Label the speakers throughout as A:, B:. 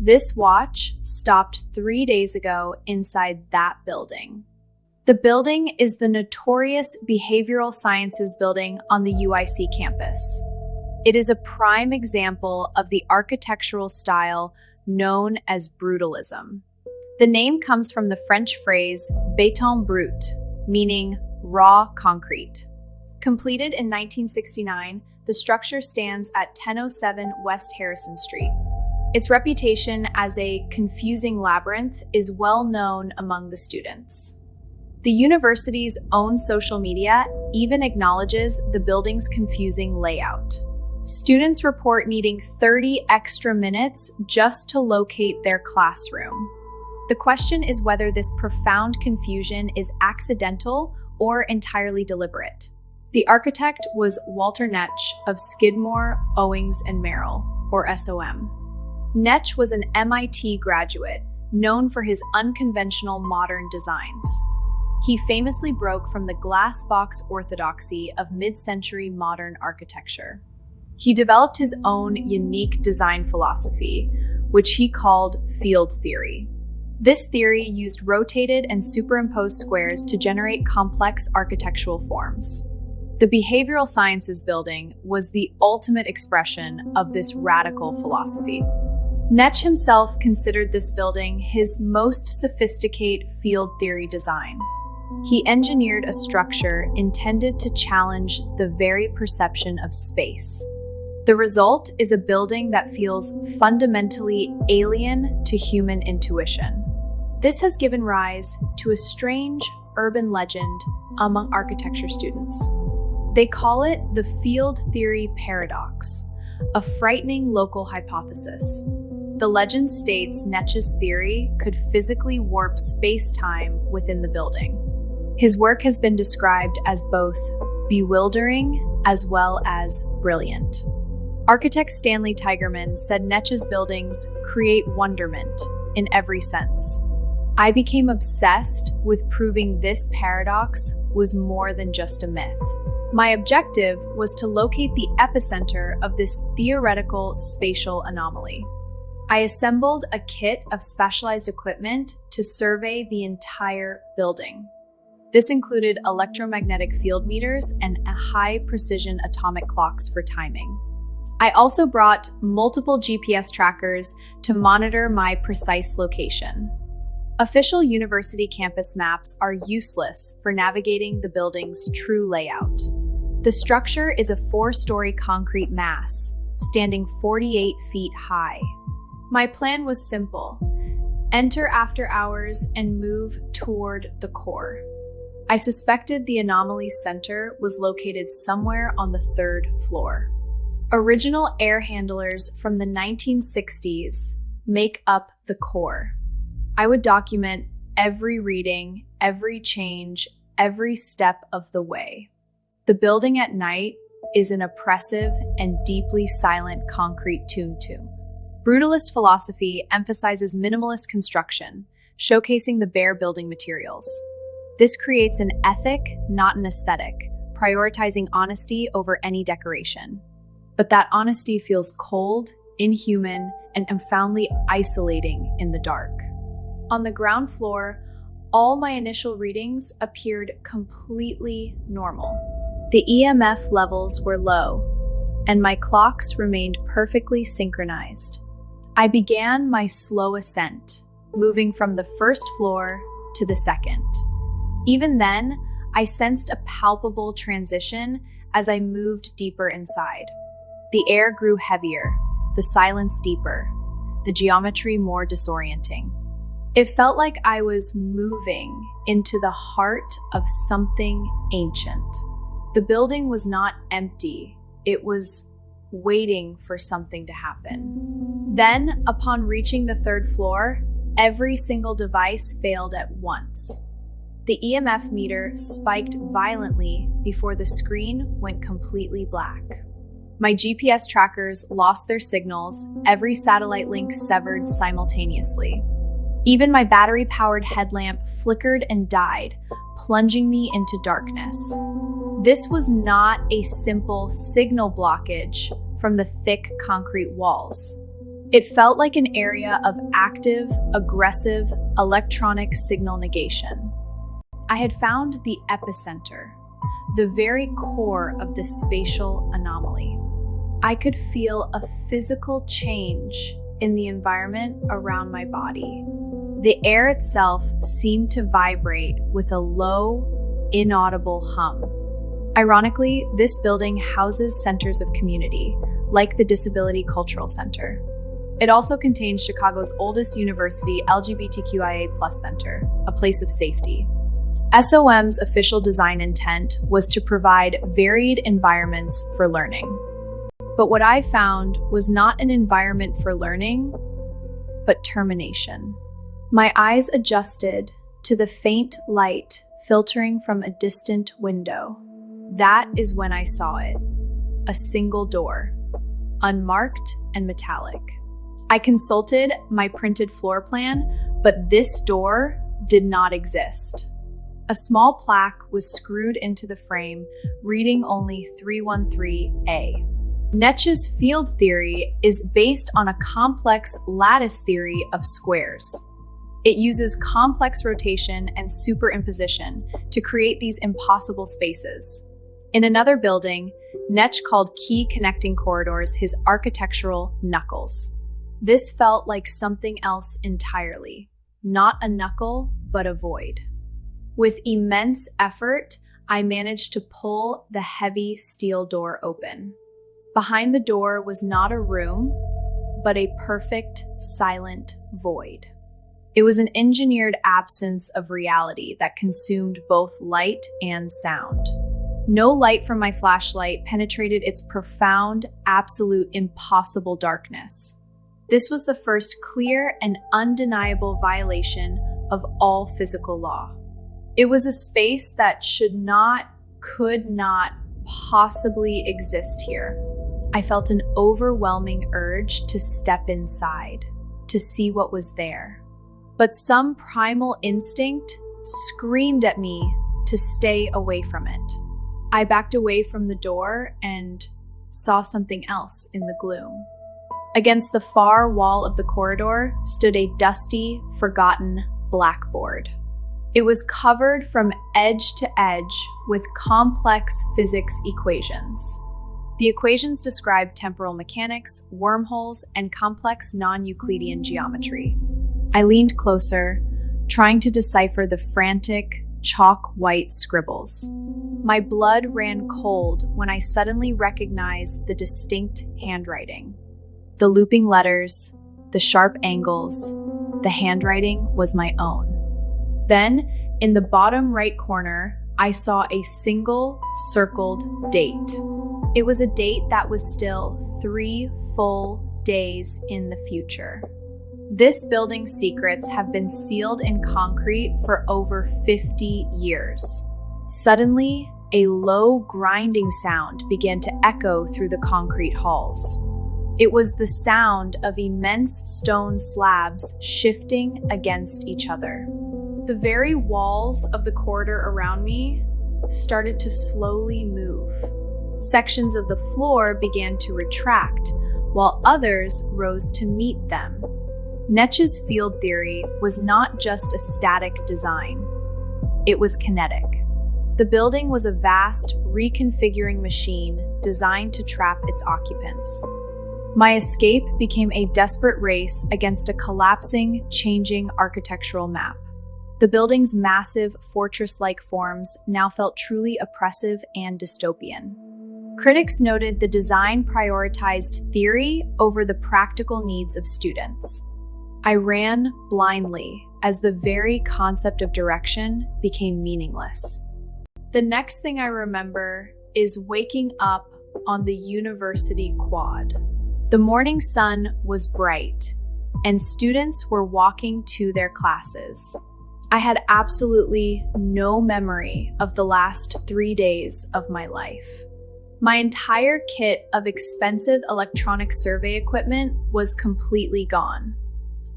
A: This watch stopped 3 days ago inside that building. The building is the notorious Behavioral Sciences building on the UIC campus. It is a prime example of the architectural style known as brutalism. The name comes from the French phrase béton brut, meaning raw concrete. Completed in 1969, the structure stands at 1007 West Harrison Street. Its reputation as a confusing labyrinth is well known among the students. The university's own social media even acknowledges the building's confusing layout. Students report needing 30 extra minutes just to locate their classroom. The question is whether this profound confusion is accidental or entirely deliberate. The architect was Walter Netsch of Skidmore, Owings and Merrill, or SOM. Netsch was an MIT graduate, known for his unconventional modern designs. He famously broke from the glass box orthodoxy of mid-century modern architecture. He developed his own unique design philosophy, which he called field theory. This theory used rotated and superimposed squares to generate complex architectural forms. The Behavioral Sciences building was the ultimate expression of this radical philosophy. Netsch himself considered this building his most sophisticated field theory design. He engineered a structure intended to challenge the very perception of space. The result is a building that feels fundamentally alien to human intuition. This has given rise to a strange urban legend among architecture students. They call it the field theory paradox, a frightening local hypothesis. The legend states Netsch's theory could physically warp space-time within the building. His work has been described as both bewildering as well as brilliant. Architect Stanley Tigerman said Netsch's buildings create wonderment in every sense. I became obsessed with proving this paradox was more than just a myth. My objective was to locate the epicenter of this theoretical spatial anomaly. I assembled a kit of specialized equipment to survey the entire building. This included electromagnetic field meters and high-precision atomic clocks for timing. I also brought multiple GPS trackers to monitor my precise location. Official university campus maps are useless for navigating the building's true layout. The structure is a 4-story concrete mass, standing 48 feet high. My plan was simple: enter after hours and move toward the core. I suspected the anomaly's center was located somewhere on the 3rd floor. Original air handlers from the 1960s make up the core. I would document every reading, every change, every step of the way. The building at night is an oppressive and deeply silent concrete tomb. Brutalist philosophy emphasizes minimalist construction, showcasing the bare building materials. This creates an ethic, not an aesthetic, prioritizing honesty over any decoration. But that honesty feels cold, inhuman, and profoundly isolating in the dark. On the ground floor, all my initial readings appeared completely normal. The EMF levels were low, and my clocks remained perfectly synchronized. I began my slow ascent, moving from the 1st floor to the 2nd. Even then, I sensed a palpable transition as I moved deeper inside. The air grew heavier, the silence deeper, the geometry more disorienting. It felt like I was moving into the heart of something ancient. The building was not empty, it was waiting for something to happen. Then, upon reaching the 3rd floor, every single device failed at once. The EMF meter spiked violently before the screen went completely black. My GPS trackers lost their signals, every satellite link severed simultaneously. Even my battery-powered headlamp flickered and died, plunging me into darkness. This was not a simple signal blockage from the thick concrete walls. It felt like an area of active, aggressive, electronic signal negation. I had found the epicenter, the very core of this spatial anomaly. I could feel a physical change in the environment around my body. The air itself seemed to vibrate with a low, inaudible hum. Ironically, this building houses centers of community, like the Disability Cultural Center. It also contains Chicago's oldest university LGBTQIA+ center, a place of safety. SOM's official design intent was to provide varied environments for learning. But what I found was not an environment for learning, but termination. My eyes adjusted to the faint light filtering from a distant window. That is when I saw it. A single door, unmarked and metallic. I consulted my printed floor plan, but this door did not exist. A small plaque was screwed into the frame, reading only 313A. Netsch's field theory is based on a complex lattice theory of squares. It uses complex rotation and superimposition to create these impossible spaces. In another building, Netsch called key connecting corridors his architectural knuckles. This felt like something else entirely, not a knuckle, but a void. With immense effort, I managed to pull the heavy steel door open. Behind the door was not a room, but a perfect, silent void. It was an engineered absence of reality that consumed both light and sound. No light from my flashlight penetrated its profound, absolute, impossible darkness. This was the first clear and undeniable violation of all physical law. It was a space that could not possibly exist here. I felt an overwhelming urge to step inside, to see what was there. But some primal instinct screamed at me to stay away from it. I backed away from the door and saw something else in the gloom. Against the far wall of the corridor stood a dusty, forgotten blackboard. It was covered from edge to edge with complex physics equations. The equations described temporal mechanics, wormholes, and complex non-Euclidean geometry. I leaned closer, trying to decipher the frantic, chalk-white scribbles. My blood ran cold when I suddenly recognized the distinct handwriting. The looping letters, the sharp angles, the handwriting was my own. Then, in the bottom right corner, I saw a single circled date. It was a date that was still 3 full days in the future. This building's secrets have been sealed in concrete for over 50 years. Suddenly, a low grinding sound began to echo through the concrete halls. It was the sound of immense stone slabs shifting against each other. The very walls of the corridor around me started to slowly move. Sections of the floor began to retract, while others rose to meet them. Netsch's field theory was not just a static design. It was kinetic. The building was a vast, reconfiguring machine designed to trap its occupants. My escape became a desperate race against a collapsing, changing architectural map. The building's massive, fortress-like forms now felt truly oppressive and dystopian. Critics noted the design prioritized theory over the practical needs of students. I ran blindly as the very concept of direction became meaningless. The next thing I remember is waking up on the university quad. The morning sun was bright, and students were walking to their classes. I had absolutely no memory of the last 3 days of my life. My entire kit of expensive electronic survey equipment was completely gone.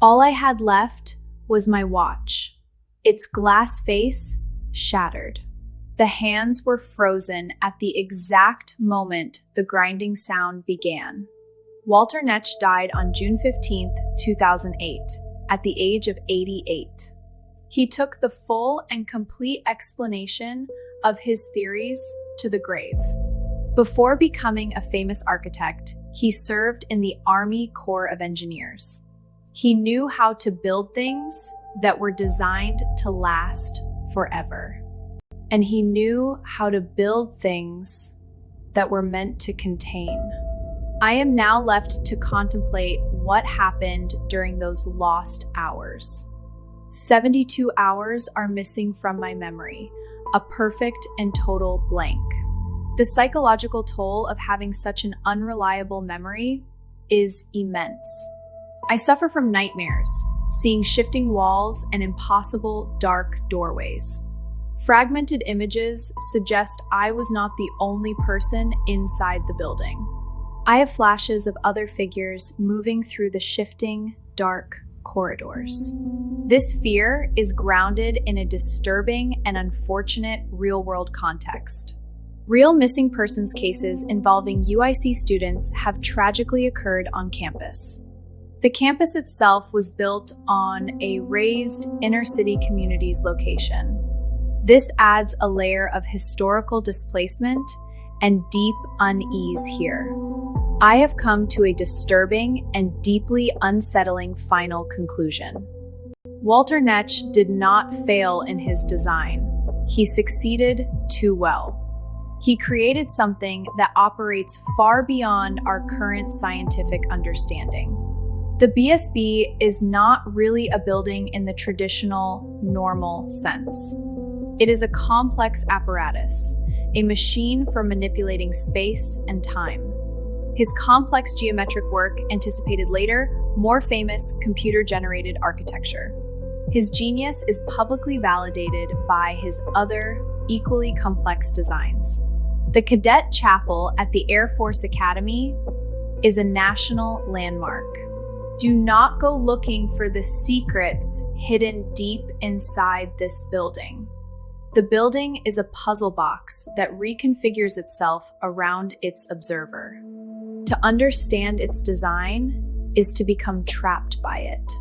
A: All I had left was my watch, its glass face shattered. The hands were frozen at the exact moment the grinding sound began. Walter Netsch died on June 15, 2008, at the age of 88. He took the full and complete explanation of his theories to the grave. Before becoming a famous architect, he served in the Army Corps of Engineers. He knew how to build things that were designed to last forever. And he knew how to build things that were meant to contain. I am now left to contemplate what happened during those lost hours. 72 hours are missing from my memory, a perfect and total blank. The psychological toll of having such an unreliable memory is immense. I suffer from nightmares, seeing shifting walls and impossible dark doorways. Fragmented images suggest I was not the only person inside the building. I have flashes of other figures moving through the shifting, dark corridors. This fear is grounded in a disturbing and unfortunate real-world context. Real missing persons cases involving UIC students have tragically occurred on campus. The campus itself was built on a raised inner-city communities location. This adds a layer of historical displacement and deep unease here. I have come to a disturbing and deeply unsettling final conclusion. Walter Netsch did not fail in his design. He succeeded too well. He created something that operates far beyond our current scientific understanding. The BSB is not really a building in the traditional, normal sense. It is a complex apparatus, a machine for manipulating space and time. His complex geometric work anticipated later, more famous computer-generated architecture. His genius is publicly validated by his other, equally complex designs. The Cadet Chapel at the Air Force Academy is a national landmark. Do not go looking for the secrets hidden deep inside this building. The building is a puzzle box that reconfigures itself around its observer. To understand its design is to become trapped by it.